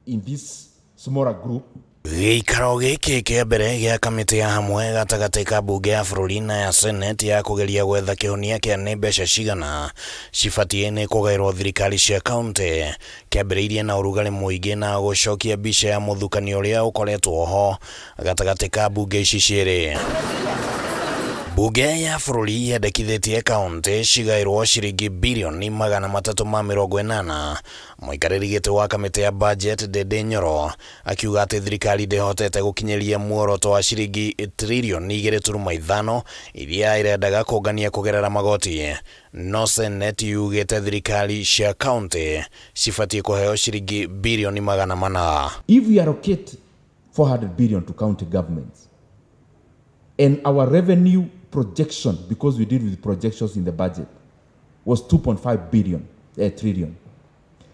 in this smaller group. Gĩikaro gĩkĩ kĩa mbere gĩa kamĩtĩ ya hamwe gatagatĩ ka mbunge ya bũrũri na ya seneti ya kũgeria gwetha kĩhonia kĩa nĩ mbeca cigana cibatie nĩ kũgaĩrwo thirikari cia kaunti kĩambĩrĩirie na ũrugarĩ mũingĩ na gũcokia mbica ya mũthukanio ũrĩa ũkoretwo ho gatagatĩ ka mbunge ici cierĩ. Bunge ya bũrũri yendekithĩtie kaunti cigaĩrwo ciringi birioni 380. Mũikarĩri gĩtĩ wa kamĩtĩ ya budget Ndindi Nyoro akiuga atĩ thirikari ndĩhotete gũkinyĩria muoroto wa ciringi tririoni 2.5 iria irendaga kũngania kũgerera magoti. No seneti yugĩte thirikari cia kaunti cibatie kũheo ciringi birioni 400. If we allocate 400 billion to county governments and our revenue projection, because we did with projections in the budget, was 2.5 trillion.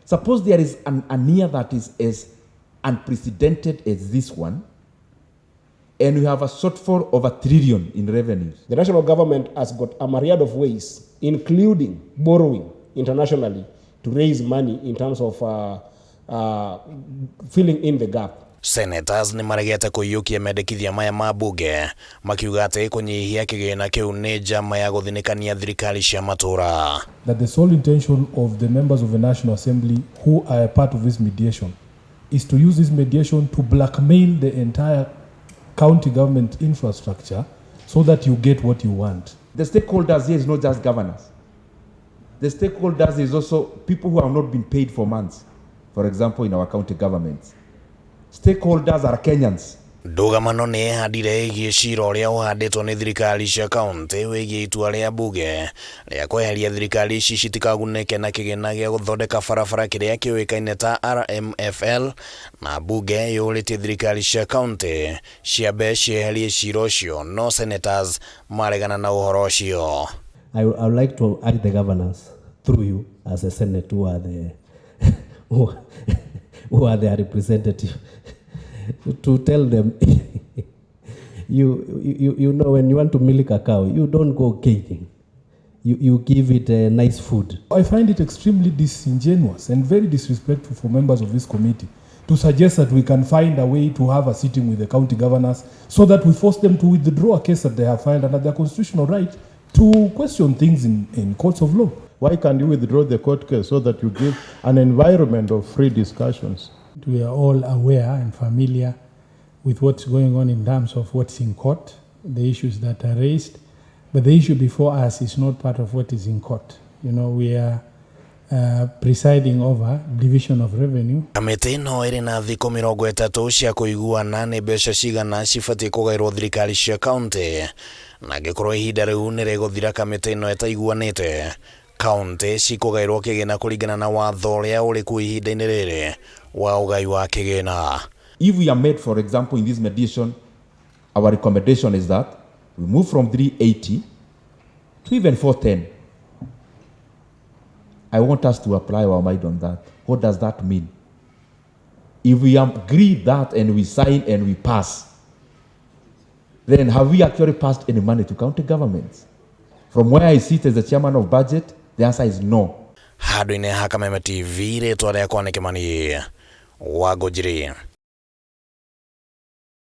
Suppose there is a year that is as unprecedented as this one, and we have a shortfall of 1 trillion in revenues. The national government has got a myriad of ways, including borrowing internationally, to raise money in terms of filling in the gap. Senators nĩ maregete kũiyũkia mendekithia maya ma bunge makiuga atĩ kũnyihia kĩgĩna kĩu nĩ njama ya gũthinikania thirikari cia matũũra. That the sole intention of the members of the National Assembly who are a part of this mediation is to use this mediation to blackmail the entire county government infrastructure so that you get what you want. The stakeholders here is not just governors. The stakeholders is also people who have not been paid for months, for example, in our county governments. Stakeholders are Kenyans. Ndugamano nĩ handire ĩgiĩ cira ũrĩa ũhandĩtwo nĩ thirikari cia kaunti wĩgiĩ itua rĩa bunge rĩa kweheria thirikari ici citikagunĩke na kĩgĩna gĩa gũthondeka barabara kĩrĩa kĩũĩkaine ta RMFL, na bunge yũrĩtie thirikari cia kaunti ciambe cieherie cira ũcio, no senators maregana na ũhoro ũcio. I would like to urge the governors through you as a senate who are the who are their representative to tell them you know, when you want to milk a cow, you don't go caging. You give it nice food. I find it extremely disingenuous and very disrespectful for members of this committee to suggest that we can find a way to have a sitting with the county governors so that we force them to withdraw a case that they have filed under their constitutional right to question things in courts of law. Why can't you withdraw the court case so that you give an environment of free discussions? We are all aware and familiar with what's going on in terms of what's in court, the issues that are raised, but the issue before us is not part of what is in court. You know, we are presiding over division of revenue. Kamĩtĩ ĩno ĩrĩ na thikũ 30 cia kũiguana nĩ mbeca cigana cibatie kũgaĩrwo thirikari cia kaunti, na angĩkorwo ihinda rĩu nĩ rĩgũthira kamĩtĩ ĩno ĩtaiguanĩte, kaunti cikũgaĩrwo kĩgĩna kũringana na watho ũrĩa ũrĩ kuo ihinda-inĩ rĩrĩ wa ũgai wa kĩgĩna. If we are made, for example, in this mediation, our recommendation is that we move from 380 to even 410. I want us to apply our mind on that. What does that mean? If we agree that and we sign and we pass, then have we actually passed any money to county governments? From where I sit as the chairman of budget, the answer is no. Handũ-inĩ ha Kameme TV rĩtwa rĩakwa nĩ Kĩmani wa Ngũnjiri.